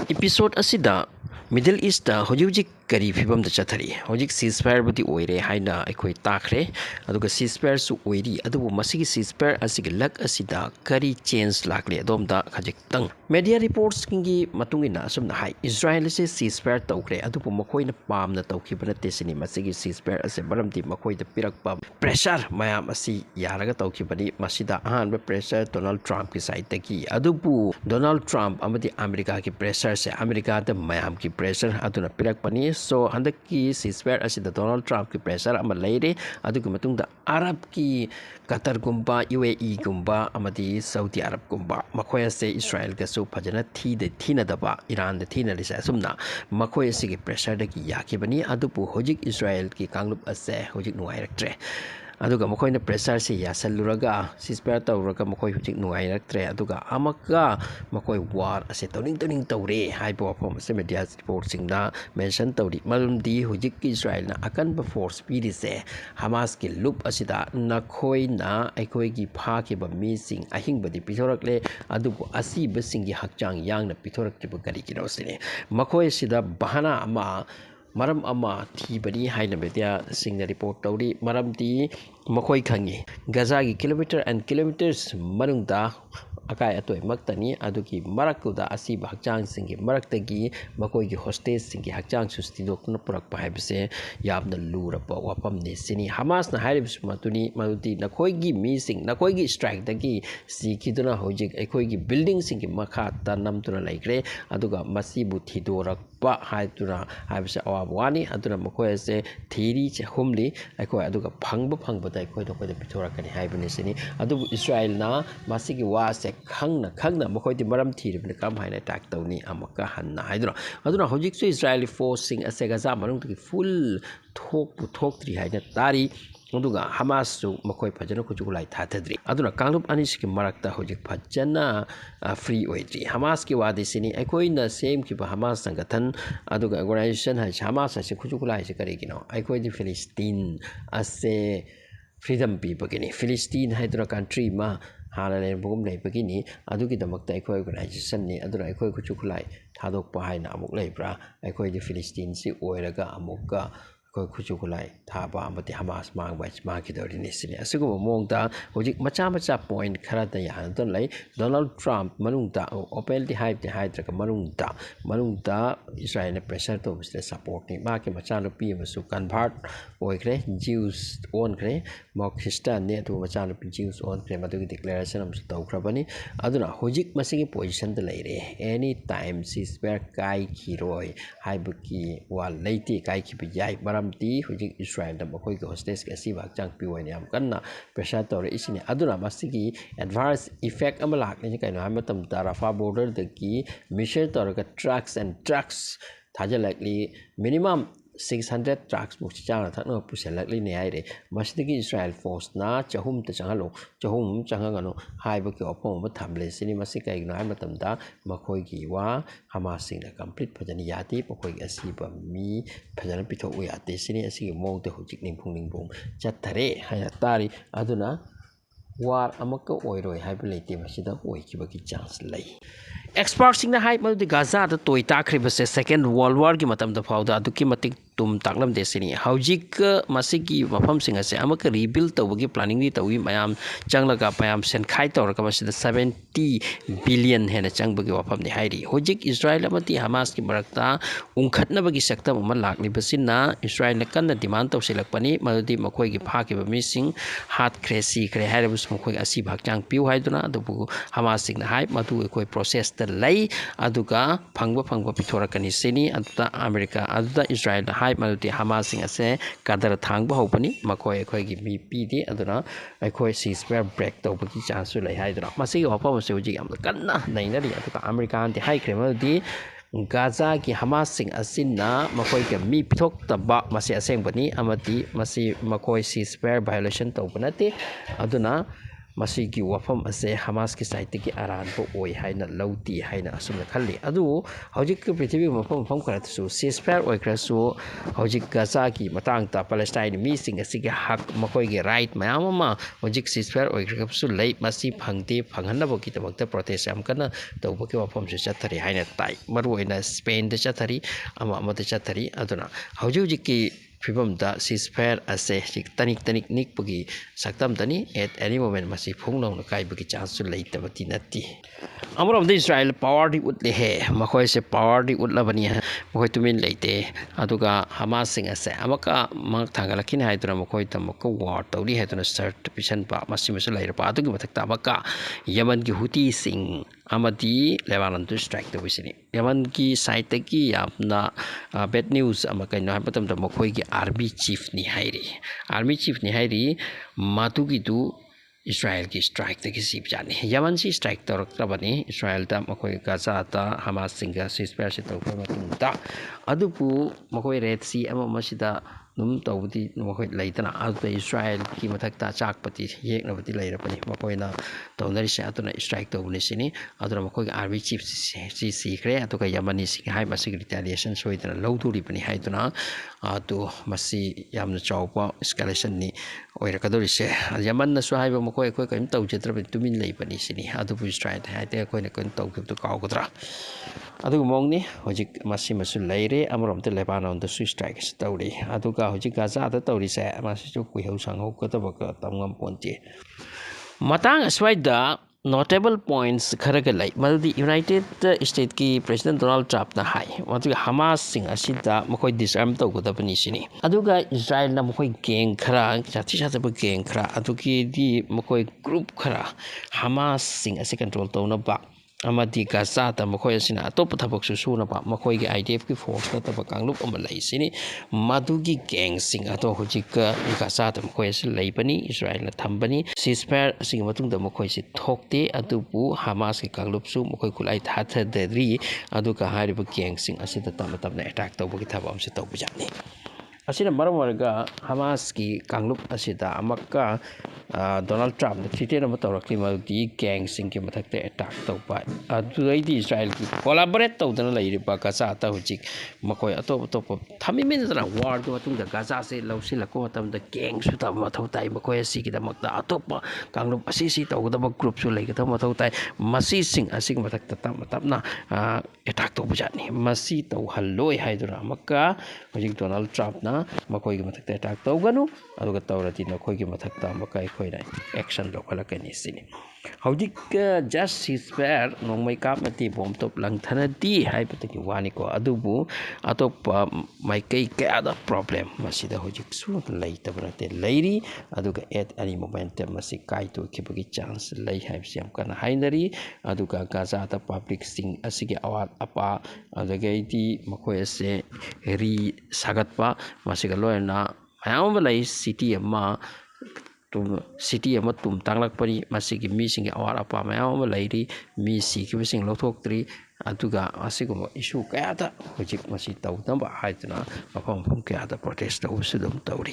episode asida Middle East da houjik kari phibam da chathari houjik ceasefire budi oire haina ekhoi takhre aduga ceasefire su oiri adubu masigi ceasefire asigi lak asida kari change lakle adom da khajik tang media reports kingi matungina asumna hai Israel se ceasefire tawkre adubu makoi na pam na tawkhibana tesini masigi ceasefire ase baramti makoi da pirakpa pressure mayam asi yaraga tawkhibani masida ahan ba pressure Donald Trump ki side taki adubu Donald Trump amadi America ki pressure se America da mayam ki pressure aduna pirakpani so handaki ceasefire asida Donald Trump ki pressure ama leire adugi matungda Arab ki Qatar gumba UAE gumba amadi Saudi Arab gumba makhoi ase Israel ga so phajana thina daba Iran da thina lisa asumna makhoi ase ki pressure da ki yakibani adubu hojik Israel ki kanglup ase hojik nuairaktre aduga makhoi pressure se yasaluraga ceasefire tawraga makhoi hojik nuairaktre aduga amaka makhoi war ase toning tawre haibo wafam ase media report singda mention tawri malumdi hojik Israel na akan ba force pidi se Hamas ki loop asida nakhoi na aikoi gi pha ki ba mi sing ahing badi pithorakle adubu asi ba singi hakchang yang na pithorak ki ba gari ki rosine makhoi sida bahana ama maram ama thibani haina media singna report tawri maramdi makhoi khangi Gaza gi kilometer and kilometers manungda akai atoi maktani aduki marakuda asiba hakchang singi maraktagi makoi gi hostage singi hakchang sustidokna purak paibse yabna lurapa wapam ne sini Hamas na hairibs matuni maluti nakoi gi mi sing nakoi gi strike dagi sikiduna hojik ekoi gi building singi makha tanam tuna laikre aduga masibu thidorak pa haituna haibse awabwani aduna makoi ase thiri che humli ekoi aduga phangba dai koi dokoi pithorakani haibne sini adubu Israel na masigi wa se khangna makoi di maram thiribne kam haina attack tawni amaka hanna haidro aduna hojik su Israeli force sing ase Gaza manung ki full thok tri haina tari aduga Hamas su makoi phajana kujulai thatadri aduna kanglup anis ki marakta hojik phajana free oidri Hamas ki wadi sini ekoi na same ki Hamas sangathan aduga organization ha Hamas ase kujulai se kare kino ekoi di Palestine ase freedom people kini Palestine haidra country ma hala le bugum nei begini adugi damakta ekoi organization ni adura ekoi kuchukulai thadokpa haina amuk leibra ekoi di Palestine si oiraga amukka ekoi kuchukulai thaba amati Hamas ma ki dorini sini asugo mongda hojik macha point khara da yan ton lai Donald Trump manungda open di hype di hydra manungda Israel ne pressure to bisle support ni ma ki macha no pi masu convert oikre Jews on kre mo Christian ne to macha no pi Jews on kre madu declaration am to khrabani aduna hojik masigi position da leire any time ceasefire kai khiroi haibuki wal leiti kai ki bijai maramti hojik Israel da makoi ko hostage ka si bak chang pi wani am kanna pressure to re isini aduna masigi adverse effect am lak ni kai no hamatam Rafah border da ki mission to ka trucks thajalakli minimum 600 trucks mu chang thakno puselakli ne aire masdigi Israel force na chahum ta changano haiba ki opom ba thamle sini masi kai no hamatam da makoi gi wa Hamas sing da complete phajani yati pokoi asiba mi phajana pitho uyate sini asigi mong te hujik ningbung chathare haya tari aduna war amaka oiroi haiba leite masida oikiba ki chance lai experts sing na hype madu Gaza da toy takhriba se second world war gi matam da fawda aduki matik tum taklam desini houjik masigi mafam singa se amaka rebuild tawgi planning ni tawi mayam changlaga payam sen khai tawra ka masida 70 billion hena changbagi wafam ni hairi houjik Israel amati Hamas ki marakta ungkhatna bagi sakta umma lakni basina Israel na kanna demand tawsilakpani madudi makoi gi phaki ba mising hat kresi kre hairabus makoi asi bhakchang piu haiduna adubu Hamas sing na hype madu ekoi process ta lai aduga phangba pithorakani sini aduda America aduda Israel na hype maluti Hamas sing ase kadar thangba hopani makoi ekoi gi mi pidi aduna ekoi ceasefire break tawbagi chance lai haidra masigi hopa mase uji am kanna nainari aduga America anti high criminality Gaza ki Hamas sing asinna makoi ke mi pithok taba masi aseng bani amati masi makoi ceasefire violation tawbanate aduna masigi wafam ase Hamas ki site ki aran po oi haina lauti haina asumna khalli adu hojik prithvi mafam kara su ceasefire oi kra su hojik Gaza ki matang ta Palestine mi sing asigi hak makoi gi right mayam ma hojik ceasefire oi kra su lei masi phangte phanghanna bo ki tabakta protest am kana tawba ki wafam se chathari haina tai maru ina Spain de chathari ama de chathari aduna hojik ki Fibam da ceasefire ase tanik nik pagi saktam tani at any moment masi phungnaw na kai bagi chance su leita bati nati amram de Israel power di utle he makhoi se power di utla bani ha makhoi tumin leite aduga Hamas sing ase amaka mak thangalakin haidra makhoi tamaka war tawli haiduna certification pa masi masu leira pa adugi mathak tabaka Yemen ki Houthi sing amadi Lebanon to strike to bisini Yemen ki site ki apna bad news amaka no hapatam da makhoi ki army chief ni hairi matugi tu Israel ki strike ta kisi jani Yemen si strike torak tabani Israel ta makoi Gaza ta Hamas singa ceasefire se tawpa matung ta adupu makoi Red Sea ama masida num tawdi makoi leitana adu Israel ki mathak ta chak pati yek na pati leira pani makoi na tawnari se atuna strike tawni sini adura makoi army chief si kre atuka Yemeni sing hai masig retaliation soidana lawduri pani haiduna atu masi yamna chawpa escalation ni oira kadori se Yemen na so haiba makoi koi kaim tawjetra tumin lei pani sini adu Israel haite koi na kon tawkip tu kawgadra adu mongni hojik masi masu leire amrom te Lebanon da strike tawri aduga hojik Gaza da tawri se masi chu kuihau sangho katabaka tamngam ponti matang aswaida notable points kharaga lai maldi United States ki President Donald Trump na hai matu Hamas sing asida makoi disarm tawgoda bani sini aduga Israel na makoi gang khara chati chata gang khara aduki di makoi group khara Hamas sing ase control tawna ba amadi Gaza ta makoi asina atop thabak su su na ba makoi gi IDF ki force na tabak anglup am lai sini madugi gang sing ato hojik Gaza ta makoi as lai bani Israel na thambani ceasefire sing matung da makoi si thokte atupu Hamas ki kanglup su makoi kulai thatha dedri adu ka hari ba gang sing asida tam na attack tawba ki thaba am se tawba jani asina maram warga Hamas ki kanglup asida amakka Donald Trump na thite na matawrakli maldi gang sing ki mathakte attack tawba aduidi Israel ki collaborate tawdana lairi ba Gaza ta hojik makoi atop thami min na war ki matung da Gaza se lawsi lako matam da gang su ta mathau tai makoi asi ki da makta atop kanglup asi tawda ba group su lai ka mathau tai masi sing asig mathakta tam na attack tawba jani masi taw halloi haidura makka hojik Donald Trump na makoi ki mathakta attack tawganu aduga tawrati na khoi ki mathakta makai khoi na action lo khala kani sini hojik just ceasefire nongmai kap mati bom top lang thanadi haibata ki wani ko adubu atop mai kai ka da problem masida hojik su lai tabrate lairi aduga at any moment masi kai to kibagi chance lai haib siam kana hainari aduga Gaza ta public sing asigi awat apa adagai di makoi ase ri sagatpa masiga loina mayam lai city ama city ama tum tanglak pari masigi mi singi awar apa mayam ama lairi mi si ki sing lothok tri aduga asiguma issue kaya ta hojik masi taw tamba haitna mafam kaya ta protest usudum tawri